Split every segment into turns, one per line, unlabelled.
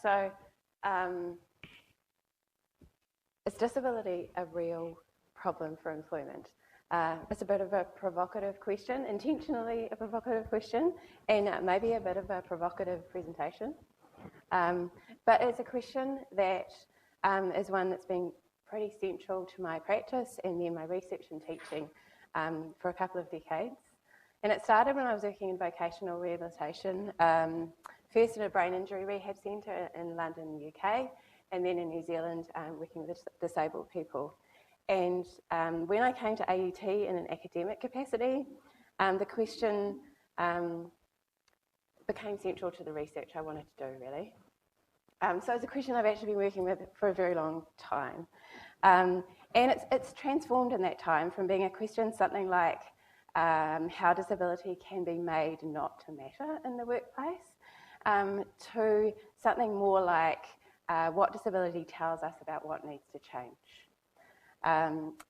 So is disability a real problem for employment? It's a bit of a provocative question, intentionally a provocative question, and maybe a bit of a provocative presentation. But it's a question that is one that's been pretty central to my practice and then my research and teaching for a couple of decades. And it started when I was working in vocational rehabilitation, first at a brain injury rehab centre in London, UK, and then in New Zealand working with disabled people. And when I came to AUT in an academic capacity, the question became central to the research I wanted to do, really. So it's a question I've actually been working with for a very long time. And it's transformed in that time from being a question something like how disability can be made not to matter in the workplace, to something more like what disability tells us about what needs to change.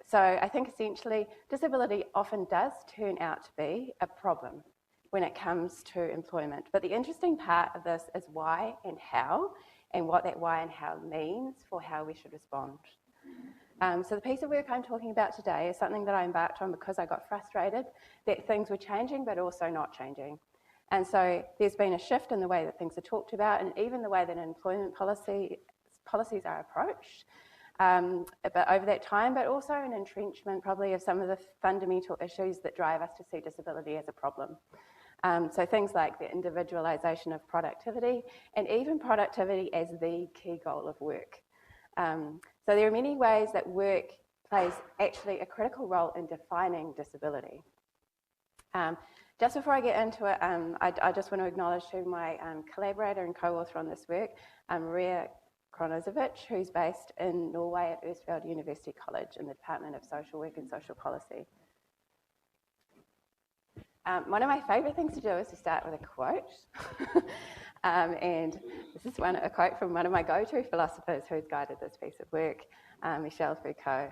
So I think essentially disability often does turn out to be a problem when it comes to employment. But the interesting part of this is why and how, and what that why and how means for how we should respond. So the piece of work I'm talking about today is something that I embarked on because I got frustrated that things were changing but also not changing. And so there's been a shift in the way that things are talked about and even the way that employment policies are approached but over that time, but also an entrenchment probably of some of the fundamental issues that drive us to see disability as a problem. So things like the individualisation of productivity and even productivity as the key goal of work. So there are many ways that work plays actually a critical role in defining disability. Just before I get into it, I just want to acknowledge to my collaborator and co-author on this work, Maria Kronozovic, who's based in Norway at Østfold University College in the Department of Social Work and Social Policy. One of my favourite things to do is to start with a quote. And this is a quote from one of my go-to philosophers who's guided this piece of work, Michel Foucault.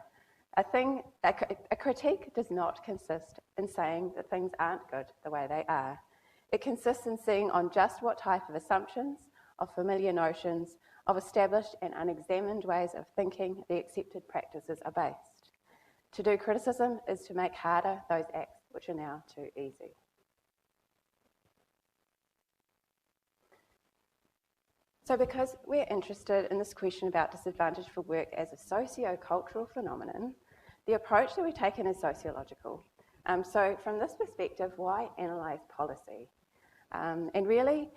A critique does not consist in saying that things aren't good the way they are. It consists in seeing on just what type of assumptions, of familiar notions, of established and unexamined ways of thinking the accepted practices are based. To do criticism is to make harder those acts which are now too easy. So because we're interested in this question about disadvantage for work as a socio-cultural phenomenon, the approach that we've taken is sociological. So from this perspective, why analyse policy? And really,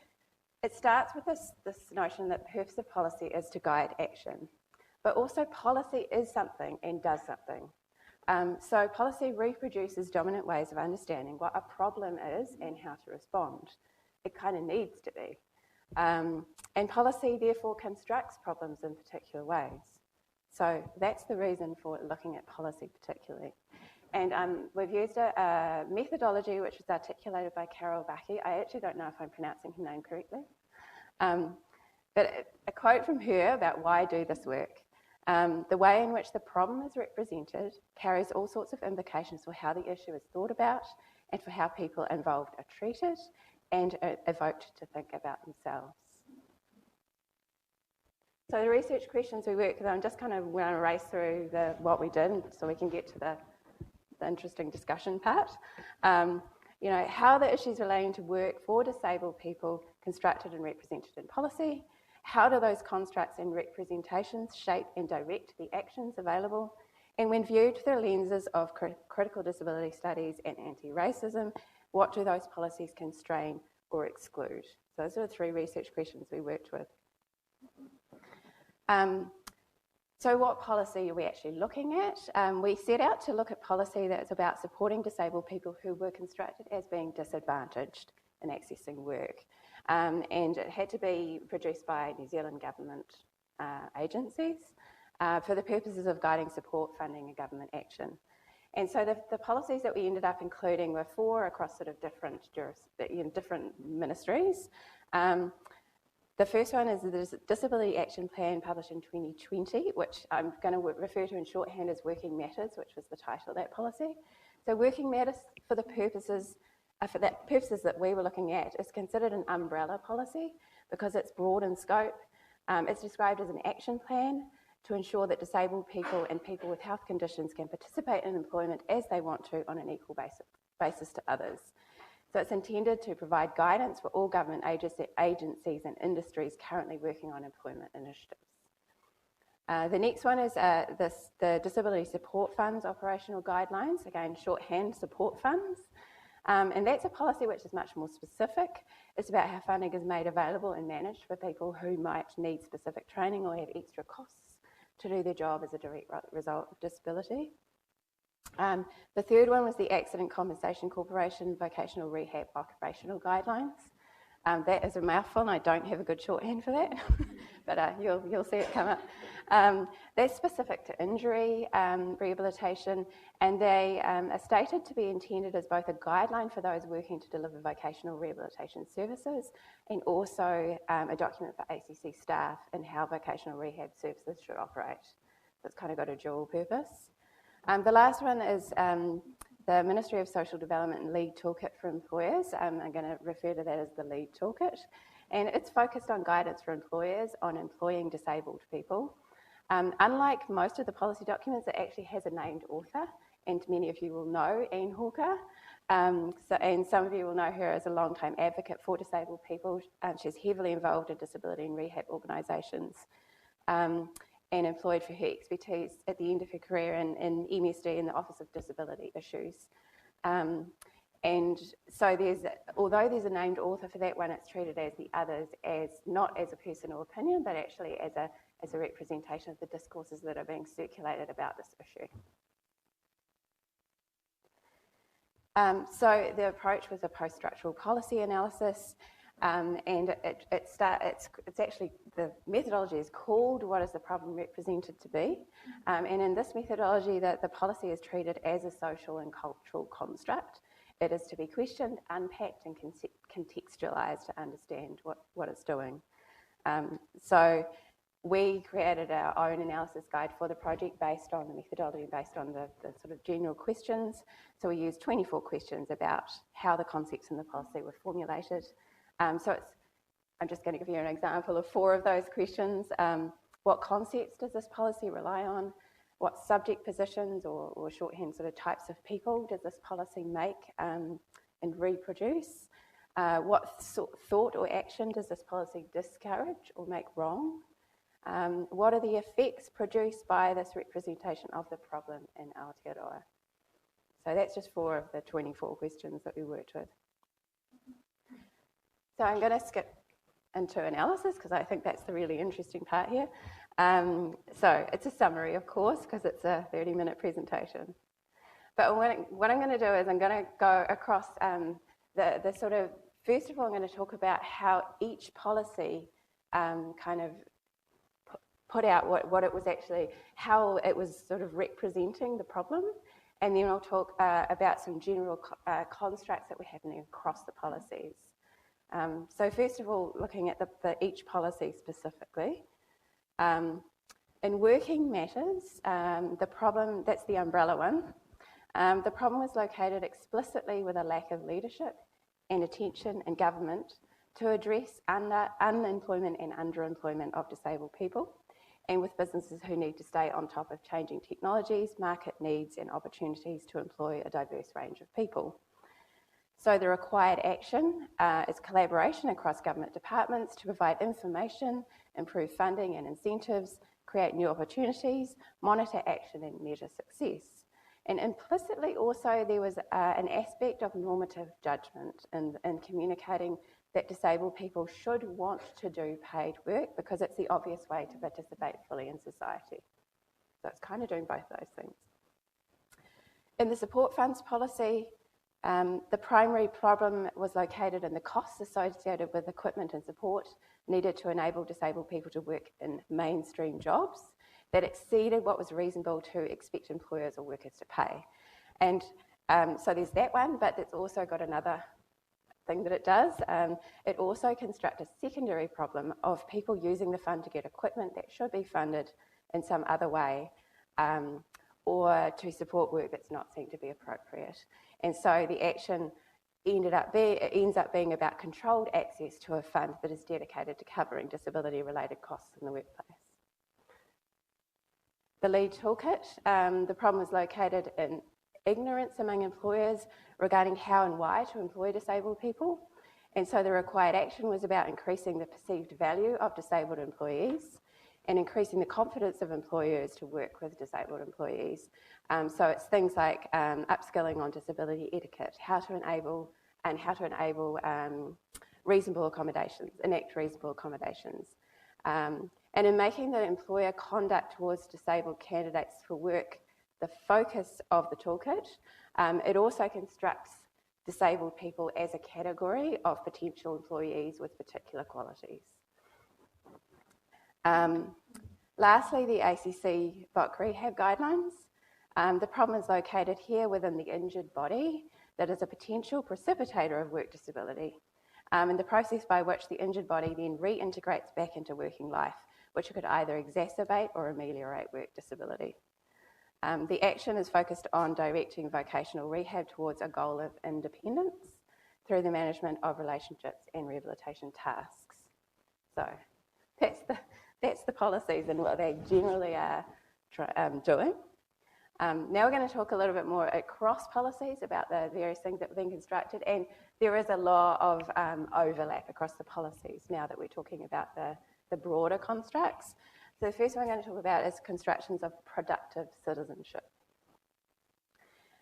it starts with this notion that the purpose of policy is to guide action. But also policy is something and does something. So policy reproduces dominant ways of understanding what a problem is and how to respond. It kind of needs to be. And policy therefore constructs problems in particular ways. So that's the reason for looking at policy particularly. And we've used a methodology which was articulated by Carol Bucky. I actually don't know if I'm pronouncing her name correctly. But a quote from her about why do this work. The way in which the problem is represented carries all sorts of implications for how the issue is thought about and for how people involved are treated and are evoked to think about themselves. So the research questions we worked with, I'm just kind of going to race through what we did so we can get to the interesting discussion part. How the issues relating to work for disabled people constructed and represented in policy. How do those constructs and representations shape and direct the actions available? And when viewed through the lenses of critical disability studies and anti-racism, what do those policies constrain or exclude? So those are the three research questions we worked with. So what policy are we actually looking at? We set out to look at policy that's about supporting disabled people who were constructed as being disadvantaged in accessing work. And it had to be produced by New Zealand government agencies for the purposes of guiding support, funding and government action. And so the policies that we ended up including were 4 across sort of different ministries. The first one is the Disability Action Plan published in 2020, which I'm going to refer to in shorthand as Working Matters, which was the title of that policy. So Working Matters, for the purposes that we were looking at, is considered an umbrella policy because it's broad in scope. It's described as an action plan to ensure that disabled people and people with health conditions can participate in employment as they want to on an equal basis to others. So it's intended to provide guidance for all government agencies and industries currently working on employment initiatives. The next one is the Disability Support Fund's operational guidelines, again shorthand support funds. And that's a policy which is much more specific. It's about how funding is made available and managed for people who might need specific training or have extra costs to do their job as a direct result of disability. The third one was the Accident Compensation Corporation Vocational Rehab Occupational Guidelines. That is a mouthful, and I don't have a good shorthand for that, but you'll see it come up. They're specific to injury rehabilitation, and they are stated to be intended as both a guideline for those working to deliver vocational rehabilitation services and also a document for ACC staff and how vocational rehab services should operate. So it's kind of got a dual purpose. The last one is the Ministry of Social Development and Lead Toolkit for Employers. I'm going to refer to that as the Lead Toolkit. And it's focused on guidance for employers on employing disabled people. Unlike most of the policy documents, it actually has a named author, and many of you will know Anne Hawker. And some of you will know her as a long-time advocate for disabled people. She's heavily involved in disability and rehab organisations. And employed for her expertise at the end of her career in MSD in the Office of Disability Issues. And so although there's a named author for that one, it's treated as the others as not as a personal opinion, but actually as a representation of the discourses that are being circulated about this issue. So the approach was a post-structural policy analysis. And it's actually, the methodology is called What is the Problem Represented to Be? And in this methodology, the policy is treated as a social and cultural construct. It is to be questioned, unpacked and contextualised to understand what it's doing. So we created our own analysis guide for the project based on the methodology, based on the sort of general questions. So we used 24 questions about how the concepts in the policy were formulated. I'm just going to give you an example of 4 of those questions. What concepts does this policy rely on? What subject positions or shorthand sort of types of people does this policy make and reproduce? What thought or action does this policy discourage or make wrong? What are the effects produced by this representation of the problem in Aotearoa? So that's just 4 of the 24 questions that we worked with. So I'm going to skip into analysis because I think that's the really interesting part here. So it's a summary, of course, because it's a 30-minute presentation. But what I'm going to do is I'm going to go across the sort of, first of all, I'm going to talk about how each policy kind of put out what it was actually, how it was sort of representing the problem. And then I'll talk about some general constructs that were happening across the policies. So first of all, looking at each policy specifically. In working matters, the problem, that's the umbrella one, the problem was located explicitly with a lack of leadership and attention in government to address unemployment and underemployment of disabled people, and with businesses who need to stay on top of changing technologies, market needs and opportunities to employ a diverse range of people. So the required action is collaboration across government departments to provide information, improve funding and incentives, create new opportunities, monitor action and measure success. And implicitly also there was an aspect of normative judgment in communicating that disabled people should want to do paid work because it's the obvious way to participate fully in society. So it's kind of doing both those things. In the support funds policy, the primary problem was located in the costs associated with equipment and support needed to enable disabled people to work in mainstream jobs that exceeded what was reasonable to expect employers or workers to pay. And so there's that one, but it's also got another thing that it does. It also constructs a secondary problem of people using the fund to get equipment that should be funded in some other way or to support work that's not seen to be appropriate. And so the action it ends up being about controlled access to a fund that is dedicated to covering disability-related costs in the workplace. The lead toolkit, the problem is located in ignorance among employers regarding how and why to employ disabled people. And so the required action was about increasing the perceived value of disabled employees and increasing the confidence of employers to work with disabled employees. So it's things like upskilling on disability etiquette, how to enable reasonable accommodations, enact reasonable accommodations. And in making the employer conduct towards disabled candidates for work the focus of the toolkit, it also constructs disabled people as a category of potential employees with particular qualities. Lastly, the ACC VOC rehab guidelines. The problem is located here within the injured body that is a potential precipitator of work disability, and the process by which the injured body then reintegrates back into working life, which could either exacerbate or ameliorate work disability. The action is focused on directing vocational rehab towards a goal of independence through the management of relationships and rehabilitation tasks. So that's the policies and what they generally are doing. Now we're going to talk a little bit more across policies about the various things that have been constructed, and there is a lot of overlap across the policies now that we're talking about the broader constructs. So the first one I'm going to talk about is constructions of productive citizenship.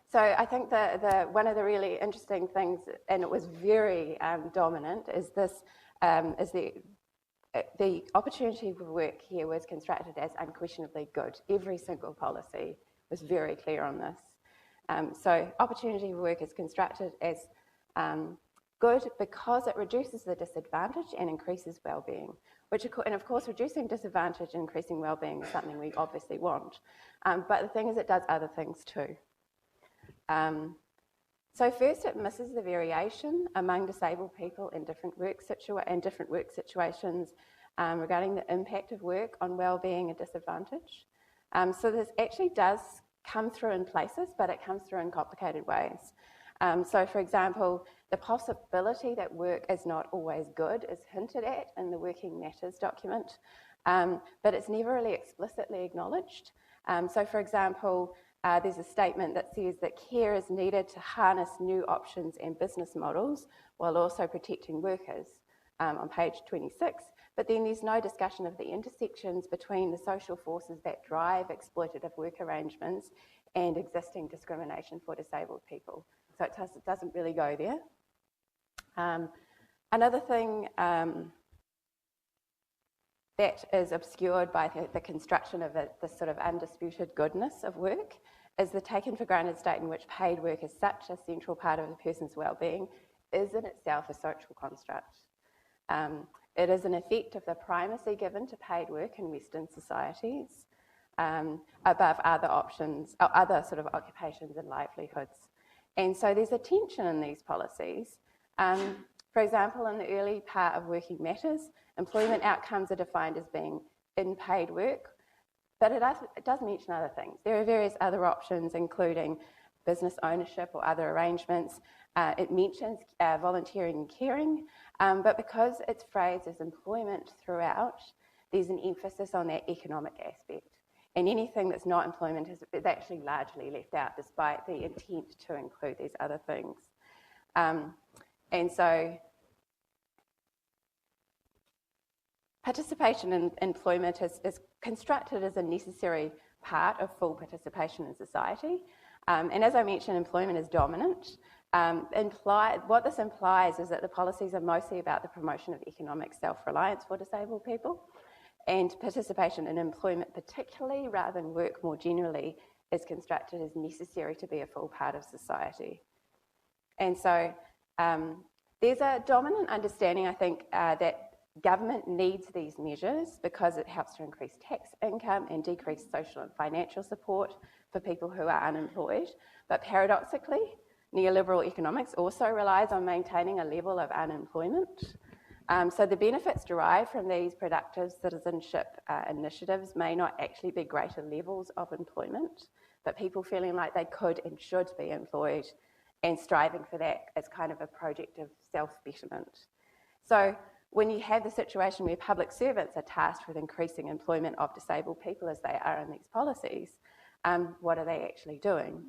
So I think one of the really interesting things, and it was very dominant, is this the opportunity for work here was constructed as unquestionably good. Every single policy was very clear on this. So opportunity for work is constructed as good because it reduces the disadvantage and increases well-being, and of course reducing disadvantage and increasing well-being is something we obviously want. But the thing is, it does other things too. So first, it misses the variation among disabled people in different work situations regarding the impact of work on well-being and disadvantage. So this actually does come through in places, but it comes through in complicated ways. So for example, the possibility that work is not always good is hinted at in the Working Matters document, but it's never really explicitly acknowledged. So for example, there's a statement that says that care is needed to harness new options and business models while also protecting workers on page 26. But then there's no discussion of the intersections between the social forces that drive exploitative work arrangements and existing discrimination for disabled people. So it doesn't really go there. Another thing that is obscured by the construction of the sort of undisputed goodness of work is the taken for granted state in which paid work is such a central part of a person's well-being is in itself a social construct. It is an effect of the primacy given to paid work in Western societies above other options, or other sort of occupations and livelihoods. And so there's a tension in these policies. For example, in the early part of Working Matters, employment outcomes are defined as being in paid work, but it does mention other things. There are various other options, including business ownership or other arrangements. It mentions volunteering and caring, but because it's phrased as employment throughout, there's an emphasis on that economic aspect. And anything that's not employment is actually largely left out, despite the intent to include these other things. And so participation in employment is constructed as a necessary part of full participation in society. And as I mentioned, employment is dominant. What this implies is that the policies are mostly about the promotion of economic self-reliance for disabled people, and participation in employment particularly, rather than work more generally, is constructed as necessary to be a full part of society. And so there's a dominant understanding, I think, that government needs these measures because it helps to increase tax income and decrease social and financial support for people who are unemployed. But paradoxically, neoliberal economics also relies on maintaining a level of unemployment. So the benefits derived from these productive citizenship initiatives may not actually be greater levels of employment, but people feeling like they could and should be employed and striving for that as kind of a project of self-betterment. So when you have the situation where public servants are tasked with increasing employment of disabled people as they are in these policies, what are they actually doing?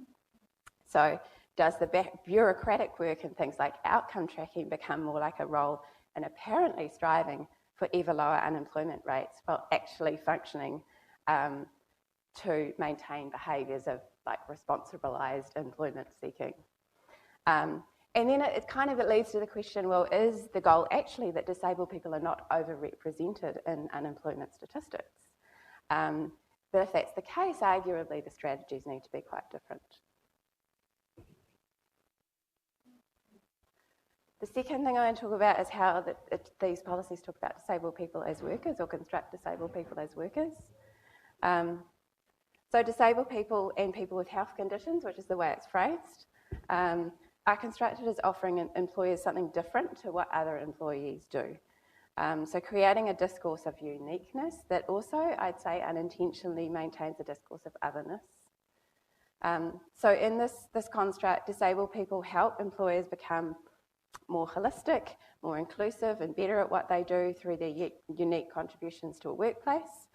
So does the bureaucratic work and things like outcome tracking become more like a role in apparently striving for ever lower unemployment rates while actually functioning to maintain behaviours of like responsibilised employment seeking? And then it leads to the question, well, is the goal actually that disabled people are not overrepresented in unemployment statistics? But if that's the case, arguably the strategies need to be quite different. The second thing I want to talk about is how these policies talk about disabled people as workers or construct disabled people as workers. So disabled people and people with health conditions, which is the way it's phrased, are constructed as offering employers something different to what other employees do. So creating a discourse of uniqueness that also, I'd say, unintentionally maintains a discourse of otherness. So in this construct, disabled people help employers become more holistic, more inclusive and better at what they do through their unique contributions to a workplace.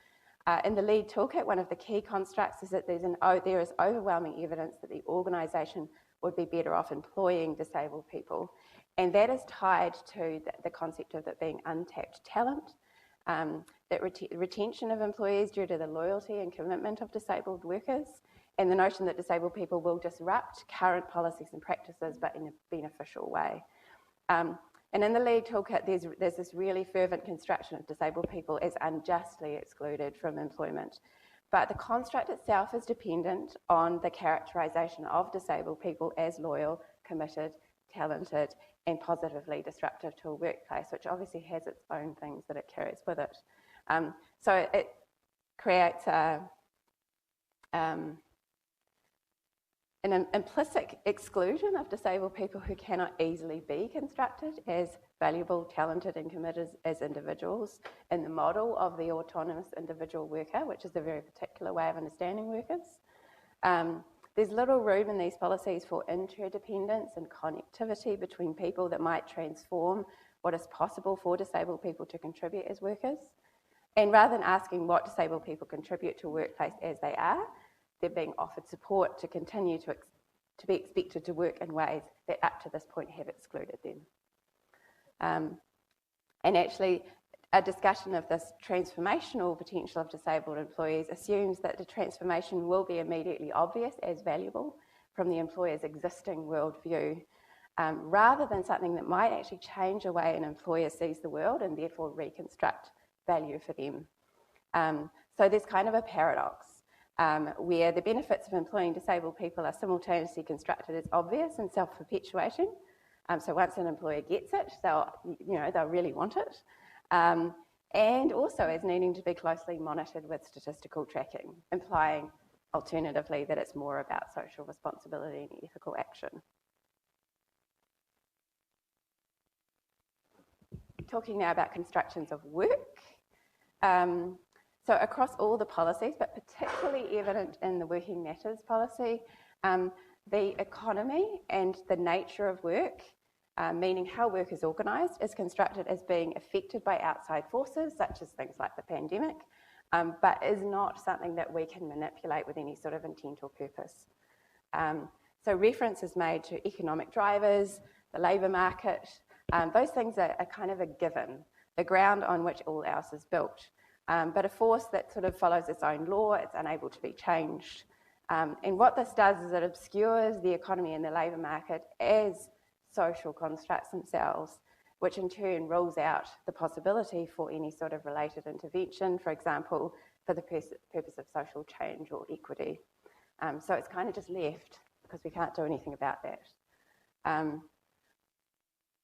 In the lead toolkit, one of the key constructs is that there is overwhelming evidence that the organisation would be better off employing disabled people. And that is tied to the concept of it being untapped talent, that retention of employees due to the loyalty and commitment of disabled workers, and the notion that disabled people will disrupt current policies and practices, but in a beneficial way. And in the lead toolkit, there's this really fervent construction of disabled people as unjustly excluded from employment. But the construct itself is dependent on the characterisation of disabled people as loyal, committed, talented, and positively disruptive to a workplace, which obviously has its own things that it carries with it. So it creates an implicit exclusion of disabled people who cannot easily be constructed as valuable, talented and committed as individuals in the model of the autonomous individual worker, which is a very particular way of understanding workers. There's little room in these policies for interdependence and connectivity between people that might transform what is possible for disabled people to contribute as workers. And rather than asking what disabled people contribute to a workplace as they are, they're being offered support to continue to be expected to work in ways that up to this point have excluded them. And actually, a discussion of this transformational potential of disabled employees assumes that the transformation will be immediately obvious as valuable from the employer's existing worldview, rather than something that might actually change the way an employer sees the world and therefore reconstruct value for them. So there's kind of a paradox where the benefits of employing disabled people are simultaneously constructed as obvious and self-perpetuating. So once an employer gets it, they'll really want it. And also as needing to be closely monitored with statistical tracking, implying alternatively that it's more about social responsibility and ethical action. Talking now about constructions of work. So across all the policies, but particularly evident in the Working Matters policy, the economy and the nature of work, meaning how work is organised, is constructed as being affected by outside forces, such as things like the pandemic, but is not something that we can manipulate with any sort of intent or purpose. So reference is made to economic drivers, the labour market. Those things are kind of a given, the ground on which all else is built. But a force that sort of follows its own law, it's unable to be changed. And what this does is it obscures the economy and the labour market as social constructs themselves, which in turn rules out the possibility for any sort of related intervention, for example, for the purpose of social change or equity. So it's kind of just left because we can't do anything about that.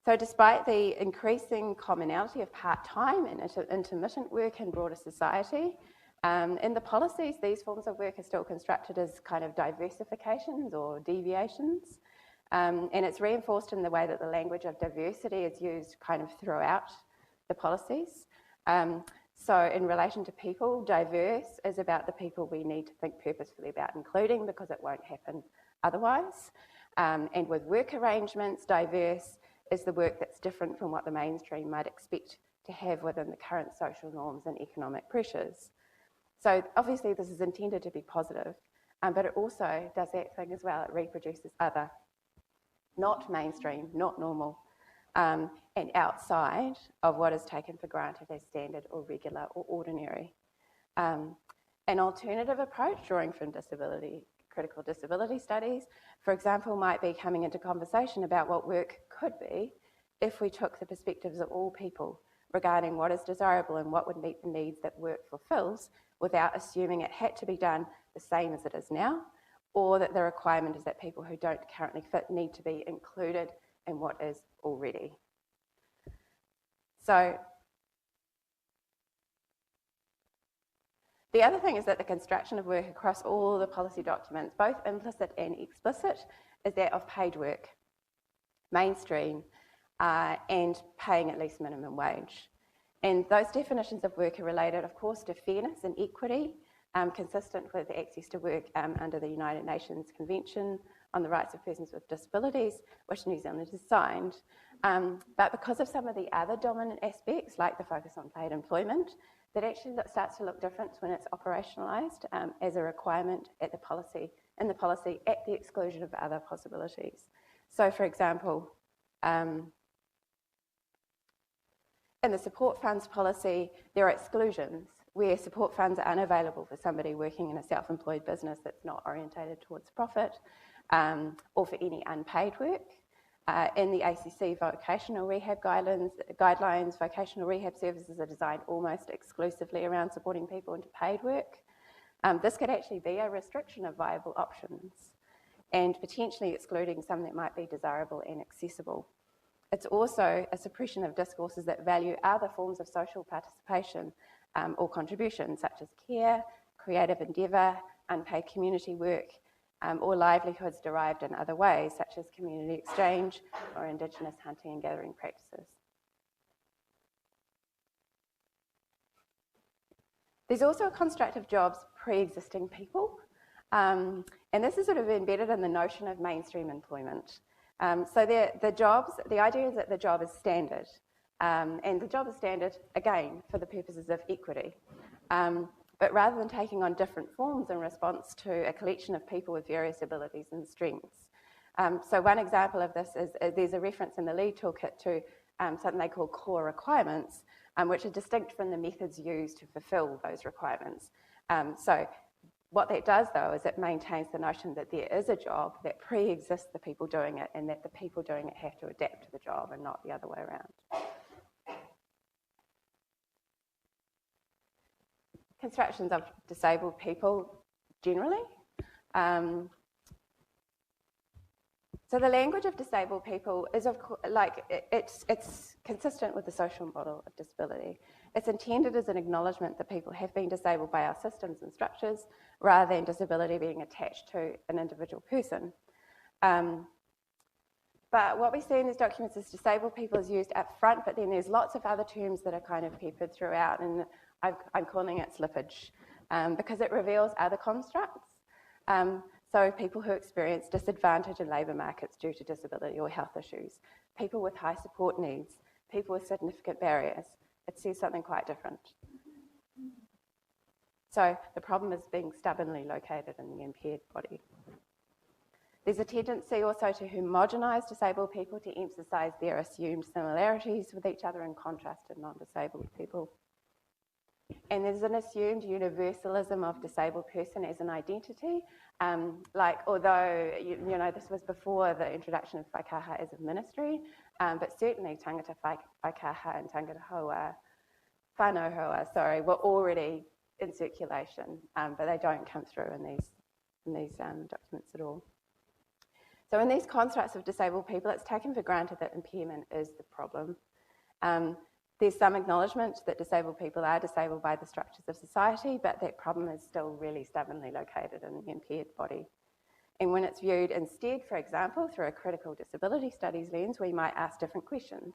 So despite the increasing commonality of part-time and intermittent work in broader society, in the policies, these forms of work are still constructed as kind of diversifications or deviations. And it's reinforced in the way that the language of diversity is used kind of throughout the policies. So in relation to people, diverse is about the people we need to think purposefully about including because it won't happen otherwise. And with work arrangements, diverse is the work that's different from what the mainstream might expect to have within the current social norms and economic pressures. So obviously this is intended to be positive, but it also does that thing as well. It reproduces other, not mainstream, not normal, and outside of what is taken for granted as standard or regular or ordinary. An alternative approach drawing from critical disability studies, for example, might be coming into conversation about what work could be if we took the perspectives of all people regarding what is desirable and what would meet the needs that work fulfills without assuming it had to be done the same as it is now, or that the requirement is that people who don't currently fit need to be included in what is already. So the other thing is that the construction of work across all the policy documents, both implicit and explicit, is that of paid work, mainstream, and paying at least minimum wage. And those definitions of work are related, of course, to fairness and equity, consistent with access to work under the United Nations Convention on the Rights of Persons with Disabilities, which New Zealand has signed. But because of some of the other dominant aspects, like the focus on paid employment, that actually starts to look different when it's operationalised as a requirement in the policy at the exclusion of other possibilities. So, for example, in the support funds policy, there are exclusions where support funds are unavailable for somebody working in a self-employed business that's not orientated towards profit, or for any unpaid work. In the ACC vocational rehab guidelines, vocational rehab services are designed almost exclusively around supporting people into paid work. This could actually be a restriction of viable options and potentially excluding some that might be desirable and accessible. It's also a suppression of discourses that value other forms of social participation or contribution, such as care, creative endeavour, unpaid community work, or livelihoods derived in other ways, such as community exchange or Indigenous hunting and gathering practices. There's also a construct of jobs pre-existing people, and this is sort of embedded in the notion of mainstream employment. So the idea is that the job is standard, and the job is standard, again, for the purposes of equity. But rather than taking on different forms in response to a collection of people with various abilities and strengths. So one example of this is there's a reference in the lead toolkit to something they call core requirements, which are distinct from the methods used to fulfil those requirements. So what that does, though, is it maintains the notion that there is a job that pre-exists the people doing it, and that the people doing it have to adapt to the job and not the other way around. Constructions of disabled people generally. So the language of disabled people is, of course, it's consistent with the social model of disability. It's intended as an acknowledgement that people have been disabled by our systems and structures, rather than disability being attached to an individual person. But what we see in these documents is disabled people is used up front, but then there's lots of other terms that are kind of peppered throughout, and I'm calling it slippage, because it reveals other constructs. So people who experience disadvantage in labour markets due to disability or health issues, people with high support needs, people with significant barriers. It says something quite different. So the problem is being stubbornly located in the impaired body. There's a tendency also to homogenise disabled people, to emphasise their assumed similarities with each other in contrast to non-disabled people. And there's an assumed universalism of disabled person as an identity. Although, you know, this was before the introduction of whaikaha as a ministry, but certainly tangata whaikaha and tangata hoa, whānau hoa, were already in circulation, but they don't come through in these documents at all. So in these constructs of disabled people, it's taken for granted that impairment is the problem. There's some acknowledgement that disabled people are disabled by the structures of society, but that problem is still really stubbornly located in the impaired body. And when it's viewed instead, for example, through a critical disability studies lens, we might ask different questions.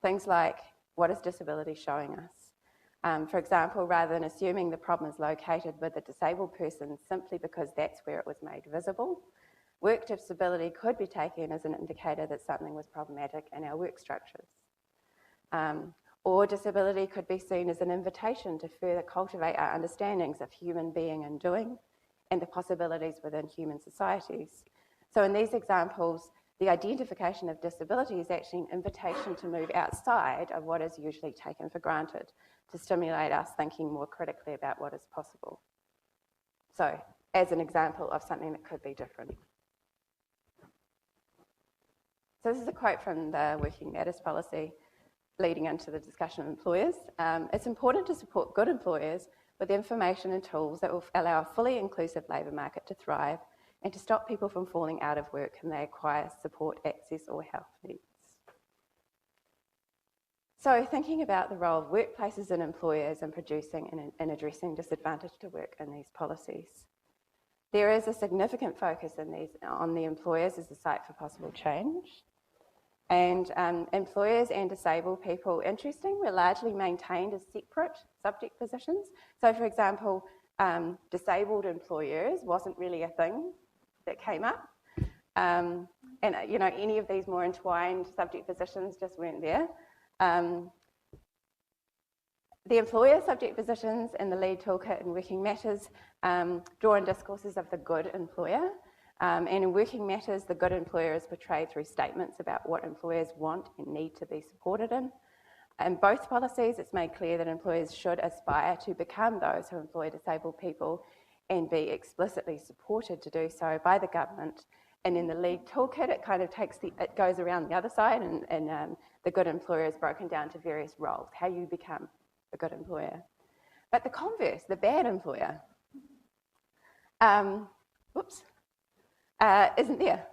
Things like, what is disability showing us? For example, rather than assuming the problem is located with a disabled person simply because that's where it was made visible, work disability could be taken as an indicator that something was problematic in our work structures. Or disability could be seen as an invitation to further cultivate our understandings of human being and doing and the possibilities within human societies. So in these examples, the identification of disability is actually an invitation to move outside of what is usually taken for granted, to stimulate us thinking more critically about what is possible. So, as an example of something that could be different. So this is a quote from the Working Matters policy leading into the discussion of employers. It's important to support good employers with information and tools that will allow a fully inclusive labour market to thrive and to stop people from falling out of work when they acquire support, access or health needs. So thinking about the role of workplaces and employers in producing and addressing disadvantage to work in these policies. There is a significant focus on the employers as a site for possible change. And employers and disabled people, interesting, were largely maintained as separate subject positions. So for example, disabled employers wasn't really a thing that came up. And you know, any of these more entwined subject positions just weren't there. The employer subject positions in the lead toolkit in Working Matters draw on discourses of the good employer. And in Working Matters, the good employer is portrayed through statements about what employers want and need to be supported in. In both policies, it's made clear that employers should aspire to become those who employ disabled people and be explicitly supported to do so by the government. And in the lead toolkit, it kind of it goes around the other side, and the good employer is broken down to various roles, how you become a good employer. But the converse, the bad employer, isn't there.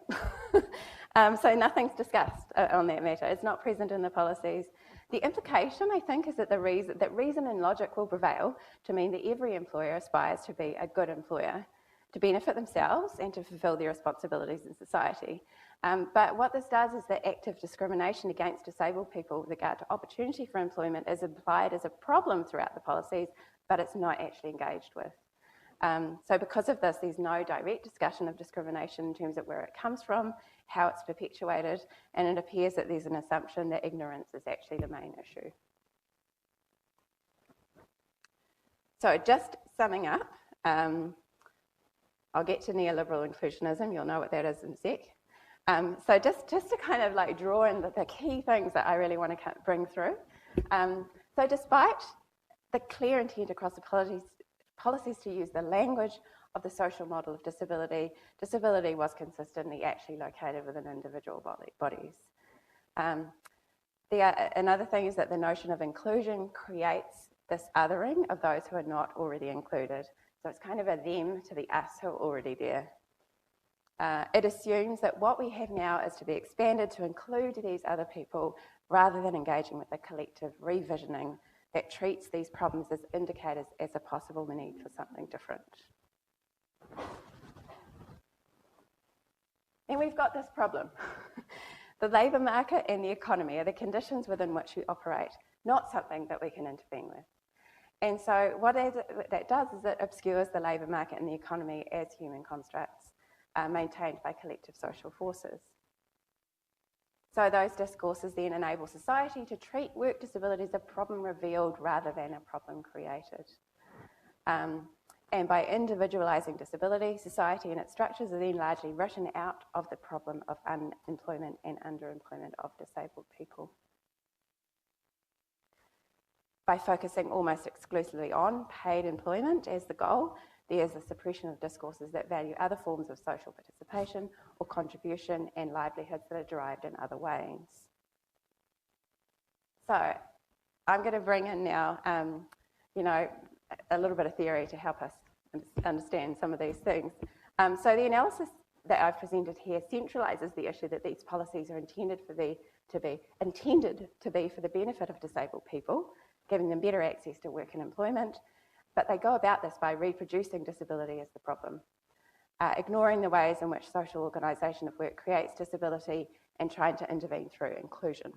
So nothing's discussed on that matter. It's not present in the policies. The implication, I think, is that reason and logic will prevail to mean that every employer aspires to be a good employer, to benefit themselves and to fulfil their responsibilities in society. But what this does is that active discrimination against disabled people with regard to opportunity for employment is implied as a problem throughout the policies, but it's not actually engaged with. So because of this, there's no direct discussion of discrimination in terms of where it comes from, how it's perpetuated, and it appears that there's an assumption that ignorance is actually the main issue. So just summing up, I'll get to neoliberal inclusionism, you'll know what that is in a sec. So just to kind of like draw in the key things that I really want to bring through. So despite the clear intent across the policies to use the language of the social model of disability, disability was consistently actually located within individual bodies. Another thing is that the notion of inclusion creates this othering of those who are not already included. So it's kind of a them to the us who are already there. It assumes that what we have now is to be expanded to include these other people rather than engaging with a collective revisioning that treats these problems as indicators as a possible need for something different. And we've got this problem. The labour market and the economy are the conditions within which we operate, not something that we can intervene with. And so what that does is it obscures the labour market and the economy as human constructs maintained by collective social forces. So those discourses then enable society to treat work disability as a problem revealed rather than a problem created. And by individualising disability, society and its structures are then largely written out of the problem of unemployment and underemployment of disabled people. By focusing almost exclusively on paid employment as the goal, there's a suppression of discourses that value other forms of social participation or contribution and livelihoods that are derived in other ways. So I'm going to bring in now, a little bit of theory to help us understand some of these things. So the analysis that I've presented here centralises the issue that these policies are intended to be for the benefit of disabled people, giving them better access to work and employment, but they go about this by reproducing disability as the problem, ignoring the ways in which social organisation of work creates disability and trying to intervene through inclusion.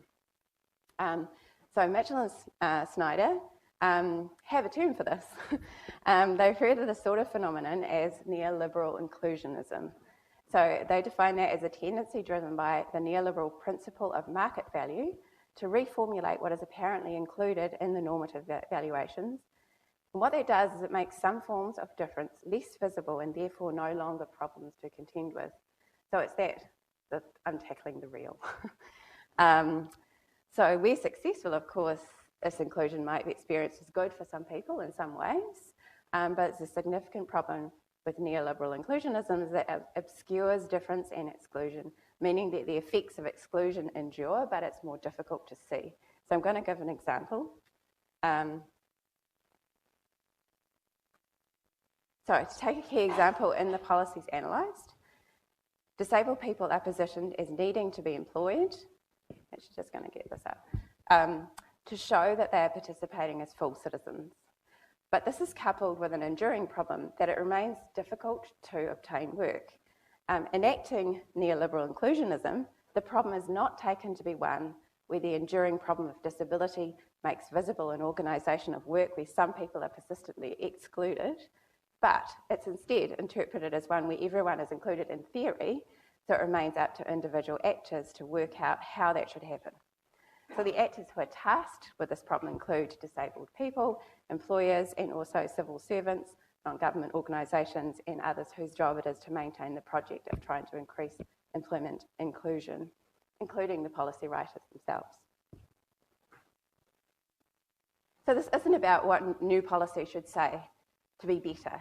So Mitchell and Snyder have a term for this. They refer to this sort of phenomenon as neoliberal inclusionism. So they define that as a tendency driven by the neoliberal principle of market value to reformulate what is apparently included in the normative valuations. And what that does is it makes some forms of difference less visible and therefore no longer problems to contend with. So it's that I'm tackling the real. So where successful, of course, this inclusion might be experienced as good for some people in some ways, but it's a significant problem with neoliberal inclusionism is that it obscures difference and exclusion, meaning that the effects of exclusion endure, but it's more difficult to see. So I'm going to give an example. So to take a key example in the policies analysed, disabled people are positioned as needing to be employed. Actually, just going to get this up. To show that they are participating as full citizens. But this is coupled with an enduring problem that it remains difficult to obtain work. Enacting neoliberal inclusionism, the problem is not taken to be one where the enduring problem of disability makes visible an organisation of work where some people are persistently excluded, but it's instead interpreted as one where everyone is included in theory, so it remains up to individual actors to work out how that should happen. So the actors who are tasked with this problem include disabled people, employers, and also civil servants, non-government organisations, and others whose job it is to maintain the project of trying to increase employment inclusion, including the policy writers themselves. So this isn't about what new policy should say to be better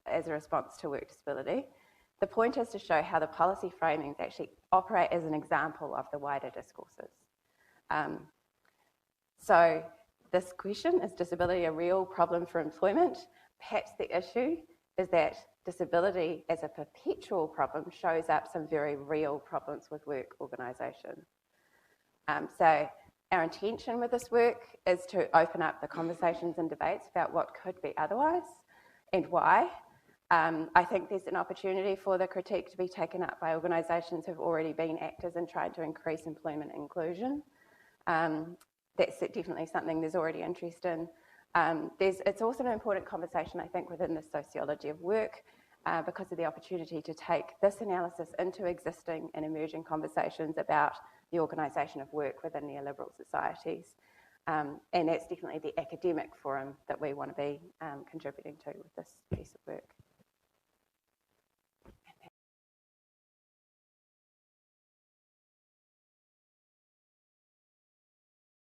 as a response to work disability. The point is to show how the policy framings actually operate as an example of the wider discourses. So this question, is disability a real problem for employment? Perhaps the issue is that disability as a perpetual problem shows up some very real problems with work organisation. So our intention with this work is to open up the conversations and debates about what could be otherwise and why. I think there's an opportunity for the critique to be taken up by organisations who've already been actors in trying to increase employment inclusion. That's definitely something there's already interest in. It's also an important conversation, I think, within the sociology of work because of the opportunity to take this analysis into existing and emerging conversations about the organisation of work within neoliberal societies. And that's definitely the academic forum that we want to be contributing to with this piece of work.